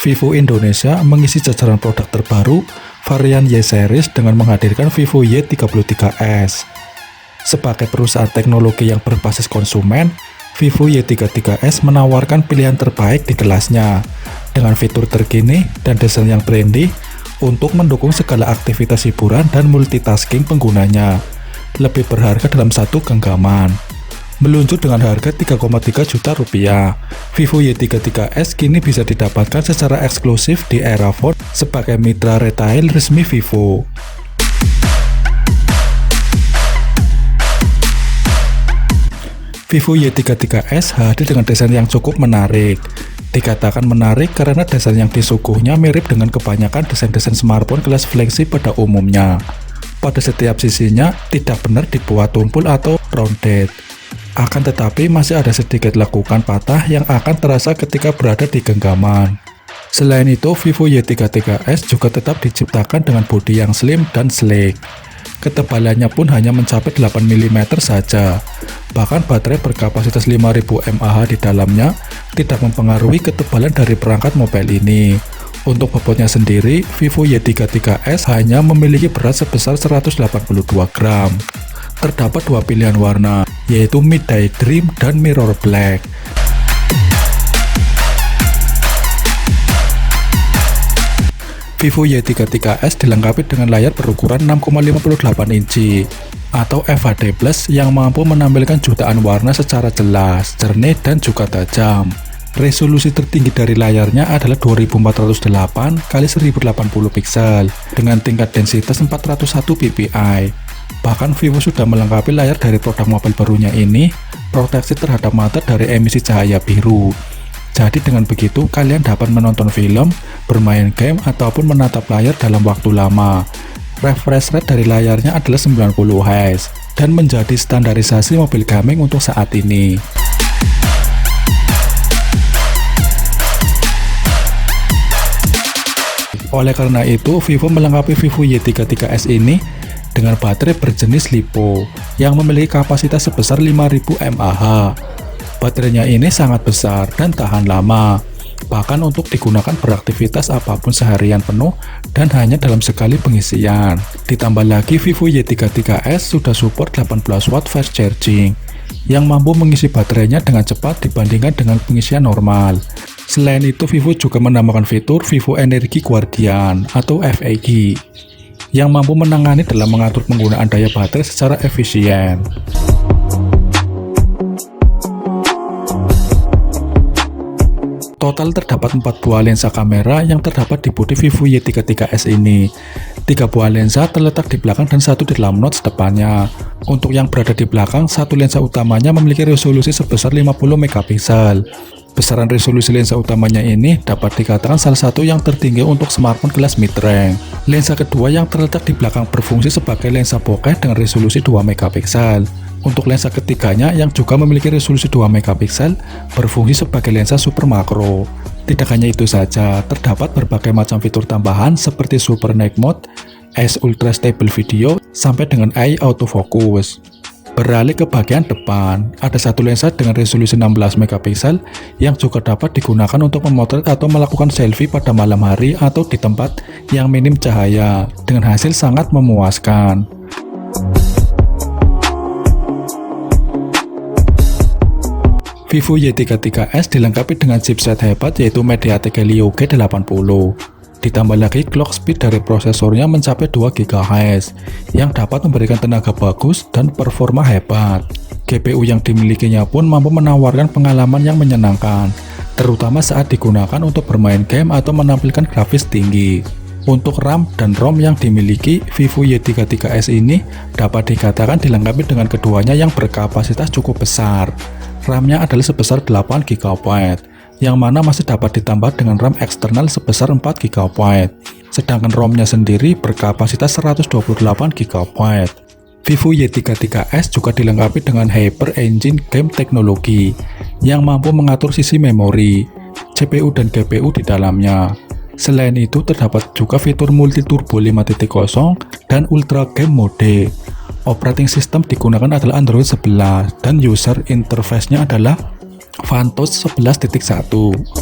Vivo Indonesia mengisi jajaran produk terbaru varian Y series dengan menghadirkan Vivo Y33s. Sebagai perusahaan teknologi yang berbasis konsumen, Vivo Y33s menawarkan pilihan terbaik di kelasnya dengan fitur terkini dan desain yang trendy untuk mendukung segala aktivitas hiburan dan multitasking penggunanya. Lebih berharga dalam satu genggaman. Meluncur dengan harga 3,3 juta rupiah, Vivo Y33s kini bisa didapatkan secara eksklusif di Erafone sebagai mitra retail resmi Vivo. Vivo Y33s hadir dengan desain yang cukup menarik. Dikatakan menarik karena desain yang disuguhnya mirip dengan kebanyakan desain-desain smartphone kelas flagship pada umumnya. Pada setiap sisinya tidak benar dibuat tumpul atau rounded. Akan tetapi masih ada sedikit lekukan patah yang akan terasa ketika berada di genggaman. Selain itu, Vivo Y33s juga tetap diciptakan dengan bodi yang slim dan sleek. Ketebalannya pun hanya mencapai 8 mm saja. Bahkan baterai berkapasitas 5000 mAh di dalamnya tidak mempengaruhi ketebalan dari perangkat mobile ini. Untuk bobotnya sendiri, Vivo Y33s hanya memiliki berat sebesar 182 gram. Terdapat dua pilihan warna, yaitu Midday Dream dan Mirror Black. Vivo Y33s dilengkapi dengan layar berukuran 6,58 inci atau FHD Plus yang mampu menampilkan jutaan warna secara jelas, jernih, dan juga tajam. Resolusi tertinggi dari layarnya adalah 2408 x 1080 piksel dengan tingkat densitas 401 ppi. Bahkan Vivo sudah melengkapi layar dari produk mobil barunya ini proteksi terhadap mata dari emisi cahaya biru. Jadi dengan begitu kalian dapat menonton film, bermain game, ataupun menatap layar dalam waktu lama. Refresh rate dari layarnya adalah 90 Hz dan menjadi standarisasi mobil gaming untuk saat ini. Oleh karena itu, Vivo melengkapi Vivo Y33s ini dengan baterai berjenis LiPo yang memiliki kapasitas sebesar 5000 mAh. Baterainya ini sangat besar dan tahan lama, bahkan untuk digunakan beraktivitas apapun seharian penuh dan hanya dalam sekali pengisian. Ditambah lagi, Vivo Y33s sudah support 18 watt fast charging yang mampu mengisi baterainya dengan cepat dibandingkan dengan pengisian normal. Selain itu, Vivo juga menambahkan fitur Vivo Energy Guardian atau VEG yang mampu menangani dalam mengatur penggunaan daya baterai secara efisien. Total terdapat 4 buah lensa kamera yang terdapat di bodi Vivo Y33s ini. 3 buah lensa terletak di belakang dan 1 di dalam notch depannya. Untuk yang berada di belakang, 1 lensa utamanya memiliki resolusi sebesar 50 megapiksel. Besaran resolusi lensa utamanya ini dapat dikatakan salah satu yang tertinggi untuk smartphone kelas mid-range. Lensa kedua yang terletak di belakang berfungsi sebagai lensa bokeh dengan resolusi 2 megapiksel. Untuk lensa ketiganya yang juga memiliki resolusi 2 megapiksel berfungsi sebagai lensa super makro. Tidak hanya itu saja, terdapat berbagai macam fitur tambahan seperti Super Night Mode, S Ultra Stable Video, sampai dengan Eye Autofocus. Beralih ke bagian depan, ada satu lensa dengan resolusi 16 megapiksel yang juga dapat digunakan untuk memotret atau melakukan selfie pada malam hari atau di tempat yang minim cahaya dengan hasil sangat memuaskan. Vivo Y33s dilengkapi dengan chipset hebat yaitu MediaTek Helio G80. Ditambah lagi clock speed dari prosesornya mencapai 2 GHz yang dapat memberikan tenaga bagus dan performa hebat. GPU yang dimilikinya pun mampu menawarkan pengalaman yang menyenangkan, terutama saat digunakan untuk bermain game atau menampilkan grafis tinggi. Untuk RAM dan ROM yang dimiliki Vivo Y33s ini dapat dikatakan dilengkapi dengan keduanya yang berkapasitas cukup besar. RAM-nya adalah sebesar 8 GB, yang mana masih dapat ditambah dengan RAM eksternal sebesar 4 GB. Sedangkan ROM-nya sendiri berkapasitas 128 GB. Vivo Y33s juga dilengkapi dengan Hyper Engine Game teknologi yang mampu mengatur sisi memori, CPU dan GPU di dalamnya. Selain itu, terdapat juga fitur Multi Turbo 5.0 dan Ultra Game Mode. Operating system digunakan adalah Android 11 dan user interface-nya adalah Vantos 11.1.